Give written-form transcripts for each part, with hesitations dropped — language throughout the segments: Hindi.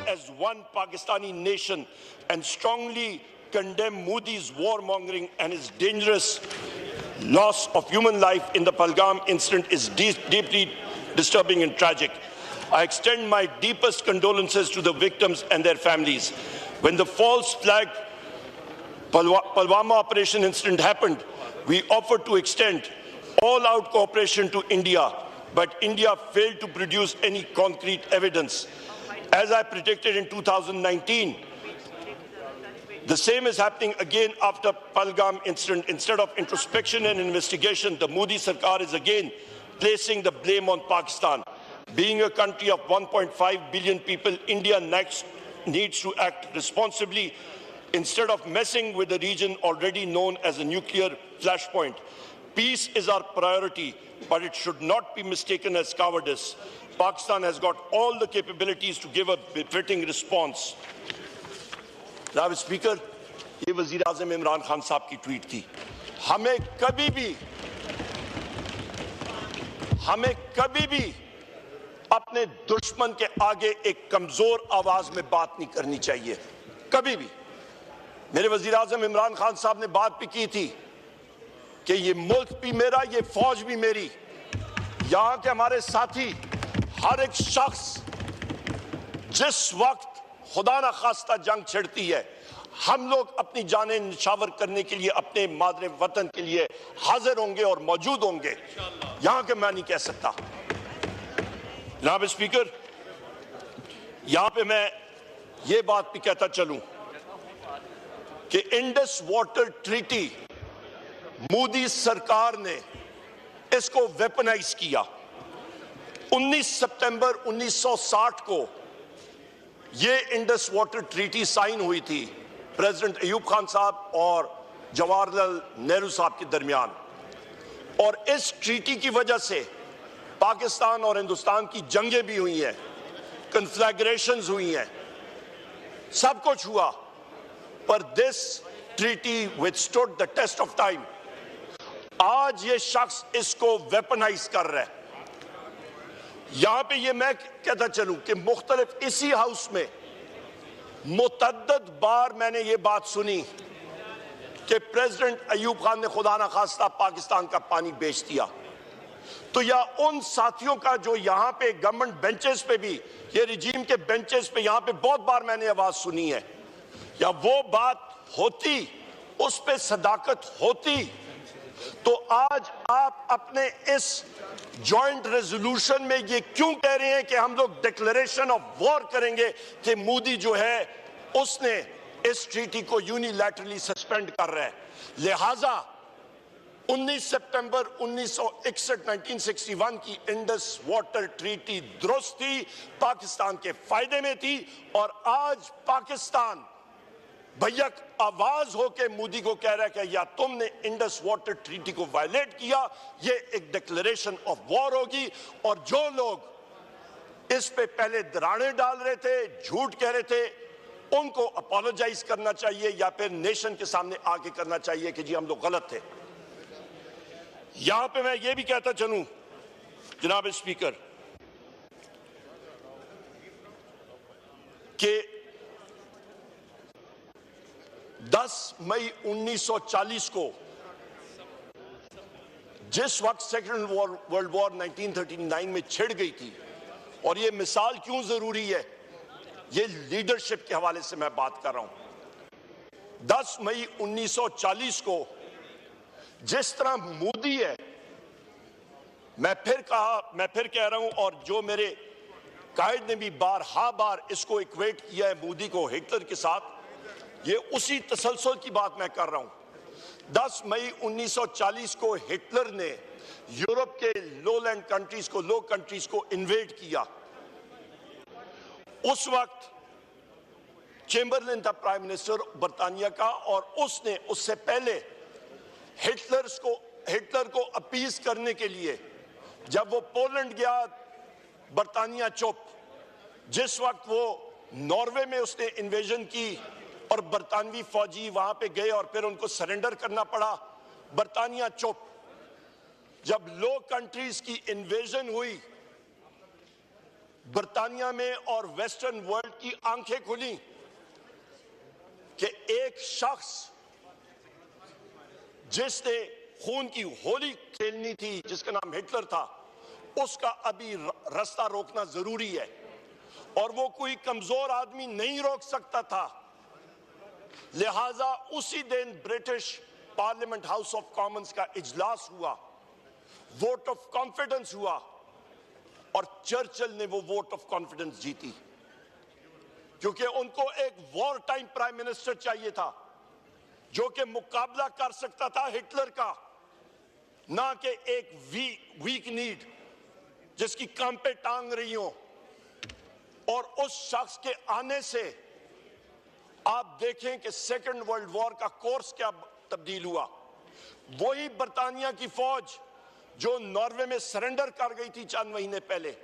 as one Pakistani nation and strongly condemn Modi's warmongering and his dangerous loss of human life in the Pahalgam incident is deeply disturbing and tragic. I extend my deepest condolences to the victims and their families. When the false flag Pulwama operation incident happened, we offered to extend all-out cooperation to India, but India failed to produce any concrete evidence. As I predicted in 2019, the same is happening again after Pahalgam incident. Instead of introspection and investigation, the Modi Sarkar is again placing the blame on Pakistan. Being a country of 1.5 billion people, India next needs to act responsibly instead of messing with the region already known as a nuclear flashpoint. Peace is our priority, but it should not be mistaken as cowardice. Pakistan has got all the capabilities to give a befitting response. जनाब स्पीकर, ये वज़ीर आज़म इमरान खान साहब की ट्वीट थी। हमें कभी भी अपने दुश्मन के आगे एक कमजोर आवाज में बात नहीं करनी चाहिए, कभी भी। मेरे वज़ीर आज़म इमरान खान साहब ने बात भी की थी कि ये मुल्क भी मेरा, ये फौज भी मेरी। यहाँ के हमारे साथी, हर एक शख्स जिस वक्त खुदा न खास्ता जंग छिड़ती है, हम लोग अपनी जानें निछावर करने के लिए अपने मादरे वतन के लिए हाजिर होंगे और मौजूद होंगे। यहाँ के मैं नहीं कह सकता। जनाब स्पीकर, यहाँ पे मैं ये बात भी कहता चलूं कि इंडस वाटर ट्रीटी मोदी सरकार ने इसको वेपनाइज किया। 19 सितंबर 1960 को ये इंडस वाटर ट्रीटी साइन हुई थी प्रेसिडेंट अयूब खान साहब और जवाहरलाल नेहरू साहब के दरमियान, और इस ट्रीटी की वजह से पाकिस्तान और हिंदुस्तान की जंगें भी हुई हैं, कन्फ्लैग्रेशंस हुई हैं, सब कुछ हुआ, पर this treaty withstood the test of time. आज ये शख्स इसको वेपनाइज कर रहा है। यहां पे ये मैं कहता चलूं कि मुख्तलिफ इसी हाउस में मुतअद्दिद बार मैंने ये बात सुनी कि प्रेसिडेंट अयूब खान ने खुदा न खास्ता पाकिस्तान का पानी बेच दिया। तो या उन साथियों का जो यहाँ पे गवर्नमेंट बेंचेस पे भी, ये रिजीम के बेंचेस पे यहाँ पे बहुत बार मैंने आवाज सुनी है, या वो बात होती, उस पे सदाकत होती, तो आज आप अपने इस जॉइंट रेजोल्यूशन में ये क्यों कह रहे हैं कि हम लोग डिक्लेरेशन ऑफ वॉर करेंगे कि मोदी जो है उसने इस ट्रीटी को यूनिलैटरली सस्पेंड कर रहा है। लिहाजा 19 सितंबर 1961 की इंडस वाटर ट्रीटी दुरुस्त थी, पाकिस्तान के फायदे में थी, और आज पाकिस्तान भैया आवाज होके मोदी को कह रहा है कि या तुमने इंडस वाटर ट्रीटी को वायलेट किया, ये एक डिक्लेरेशन ऑफ वॉर होगी। और जो लोग इस पे पहले दराड़े डाल रहे थे, झूठ कह रहे थे, उनको अपोलोजाइज करना चाहिए या फिर नेशन के सामने आके करना चाहिए कि जी हम लोग गलत थे। यहां पे मैं ये भी कहता चलूं जनाब स्पीकर कि 10 मई 1940 को जिस वक्त सेकेंड वर्ल्ड वॉर 1939 में छिड़ गई थी, और ये मिसाल क्यों जरूरी है, ये लीडरशिप के हवाले से मैं बात कर रहा हूं। 10 मई 1940 को जिस तरह मोदी है, मैं फिर कह रहा हूं, और जो मेरे कायद ने भी बार इसको इक्वेट किया है मोदी को हिटलर के साथ, ये उसी तसलसल की बात मैं कर रहा हूं। 10 मई 1940 को हिटलर ने यूरोप के लोलैंड कंट्रीज को, लो कंट्रीज को इन्वेड किया। उस वक्त चेम्बरलिन था प्राइम मिनिस्टर बरतानिया का, और उसने उससे पहले हिटलर को अपीज करने के लिए जब वो पोलैंड गया, बरतानिया चुप। जिस वक्त वो नॉर्वे में उसने इन्वेजन की और बरतानवी फौजी वहां पे गए और फिर उनको सरेंडर करना पड़ा, बरतानिया चुप। जब लो कंट्रीज की इन्वेजन हुई, बर्तानिया में और वेस्टर्न वर्ल्ड की आंखें खुली कि एक शख्स जिसने खून की होली खेलनी थी, जिसका नाम हिटलर था, उसका अभी रास्ता रोकना जरूरी है और वो कोई कमजोर आदमी नहीं रोक सकता था। लिहाजा उसी दिन British parliament house of Commons का इजलास हुआ, वोट ऑफ कॉन्फिडेंस हुआ और चर्चिल ने वो वोट ऑफ कॉन्फिडेंस जीती, क्योंकि उनको एक वॉर टाइम प्राइम मिनिस्टर चाहिए था जो कि मुकाबला कर सकता था हिटलर का, ना कि एक वीक नीड जिसकी काम पे टांग रही हो। और उस शख्स के आने से आप देखें कि सेकेंड वर्ल्ड वॉर का कोर्स क्या तब्दील हुआ। वही बर्तानिया की फौज जो नॉर्वे में सरेंडर कर गई थी चंद महीने पहले,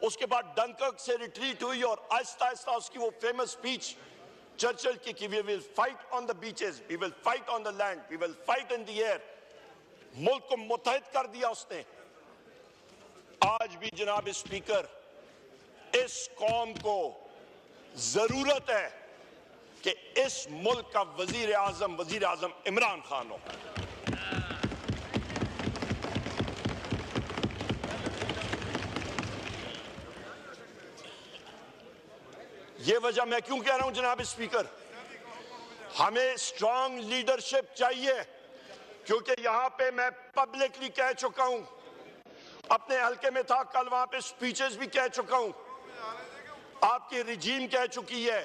उसके बाद डंकर्क से रिट्रीट हुई और आहिस्ता आहिस्ता उसकी वो फेमस स्पीच चर्चिल की कि we will fight on the beaches, we will fight on the land, we will fight in the air, मुल्क को मुत्तहिद कर दिया उसने। आज भी जनाब स्पीकर, इस कौम को जरूरत है कि इस मुल्क का वजीर आजम इमरान खान हो। ये वजह मैं क्यों कह रहा हूं जनाब स्पीकर, हमें स्ट्रांग लीडरशिप चाहिए, क्योंकि यहां पे मैं पब्लिकली कह चुका हूं, अपने हल्के में था कल, वहां पे स्पीचेस भी कह चुका हूं, आपकी रिजीम कह चुकी है,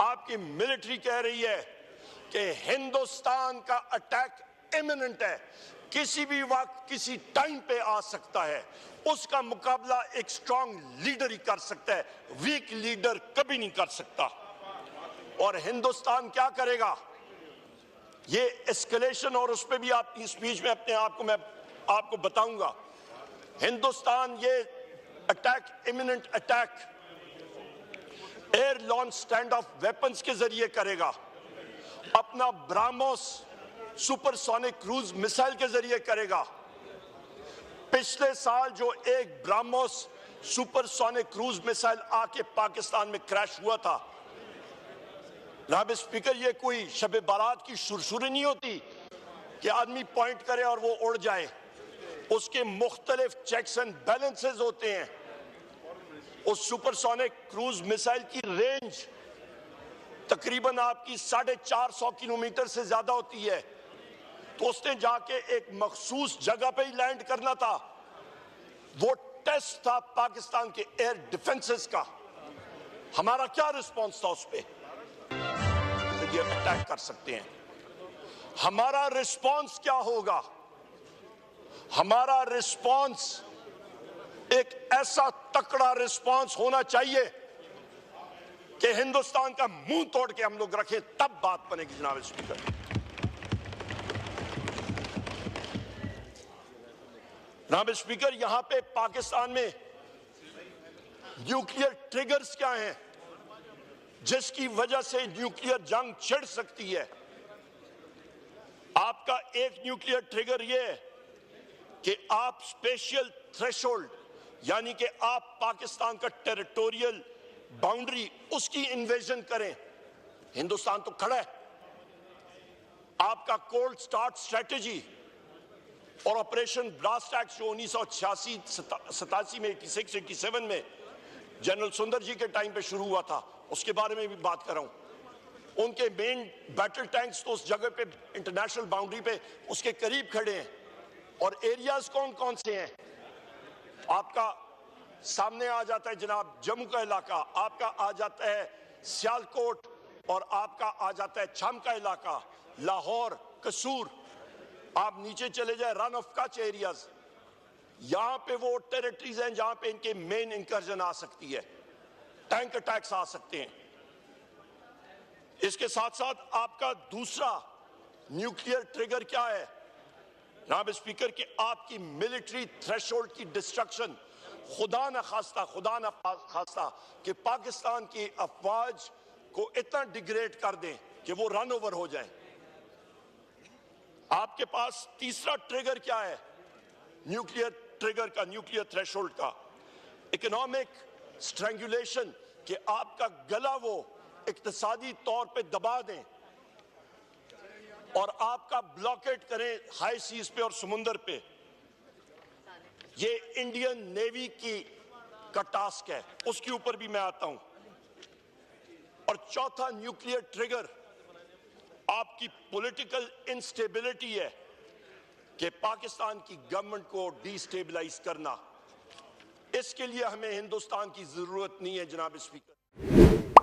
आपकी मिलिट्री कह रही है कि हिंदुस्तान का अटैक इमिनेंट है, किसी भी वक्त किसी टाइम पे आ सकता है, उसका मुकाबला एक स्ट्रांग लीडर ही कर सकता है, वीक लीडर कभी नहीं कर सकता। और हिंदुस्तान क्या करेगा, ये एस्केलेशन, और उस पर भी आपकी स्पीच में अपने आप को मैं आपको बताऊंगा। हिंदुस्तान ये attack, imminent attack, air launch stand off weapons के जरिए करेगा, अपना ब्राह्मोस सुपरसोनिक क्रूज मिसाइल के जरिए करेगा। पिछले साल जो एक ब्राह्मोस सुपरसोनिक क्रूज मिसाइल आके पाकिस्तान में क्रैश हुआ था, जनाब स्पीकर, ये कोई शब बारात की सुरसुरी नहीं होती कि आदमी पॉइंट करे और वो उड़ जाए, उसके मुख्तलिफ चेक्स एंड बैलेंसेस होते हैं। उस सुपरसोनिक क्रूज मिसाइल की रेंज तकरीबन आपकी 450 किलोमीटर से ज्यादा होती है, तो उसने जाके एक मखसूस जगह पे ही लैंड करना था। वो टेस्ट था पाकिस्तान के एयर डिफेंसेस का। हमारा क्या रिस्पॉन्स था उस पे, ये अटैक कर सकते हैं। हमारा रिस्पॉन्स क्या होगा, हमारा रिस्पॉन्स एक ऐसा तकड़ा रिस्पॉन्स होना चाहिए कि हिंदुस्तान का मुंह तोड़ के हम लोग रखें, तब बात बनेगी जनाब स्पीकर। जनाब स्पीकर, यहां पे पाकिस्तान में न्यूक्लियर ट्रिगर्स क्या हैं जिसकी वजह से न्यूक्लियर जंग छिड़ सकती है। आपका एक न्यूक्लियर ट्रिगर ये है कि आप स्पेशल थ्रेशोल्ड, यानी कि आप पाकिस्तान का टेरिटोरियल बाउंड्री, उसकी इन्वेजन करें। हिंदुस्तान तो खड़ा है। आपका कोल्ड स्टार्ट स्ट्रेटेजी और ऑपरेशन ब्लास्ट एक्ट जो 1986-87 में 86-87 में जनरल सुंदर जी के टाइम पे शुरू हुआ था, उसके बारे में भी बात कर रहा हूं। उनके मेन बैटल टैंक्स तो उस जगह पे इंटरनेशनल बाउंड्री पे उसके करीब खड़े हैं। और एरियाज कौन कौन से हैं, आपका सामने आ जाता है जनाब जम्मू का इलाका, आपका आ जाता है सियालकोट, और आपका आ जाता है छम का इलाका, लाहौर, कसूर। आप नीचे चले जाए रन ऑफ कच एरियाज, यहां पे वो टेरिटरीज हैं जहां पे इनके मेन इंकर्जन आ सकती है, टैंक अटैक्स आ सकते हैं। इसके साथ साथ आपका दूसरा न्यूक्लियर ट्रिगर क्या है जनाब स्पीकर, कि आपकी मिलिट्री थ्रेशोल्ड की डिस्ट्रक्शन, खुदा न खास्ता कि पाकिस्तान की अफवाज को इतना डिग्रेड कर दें कि वो रन ओवर हो जाए। आपके पास तीसरा ट्रिगर क्या है न्यूक्लियर ट्रिगर का, न्यूक्लियर थ्रेशोल्ड का, इकोनॉमिक स्ट्रैंगुलेशन, कि आपका गला वो इक्तिसादी तौर पे दबा दें और आपका ब्लॉकेट करें हाई सीज पे और समुंदर पे, ये इंडियन नेवी का टास्क है, उसके ऊपर भी मैं आता हूं। और चौथा न्यूक्लियर ट्रिगर आपकी पॉलिटिकल इंस्टेबिलिटी है कि पाकिस्तान की गवर्नमेंट को डिस्टेबलाइज करना। इसके लिए हमें हिंदुस्तान की जरूरत नहीं है जनाब स्पीकर।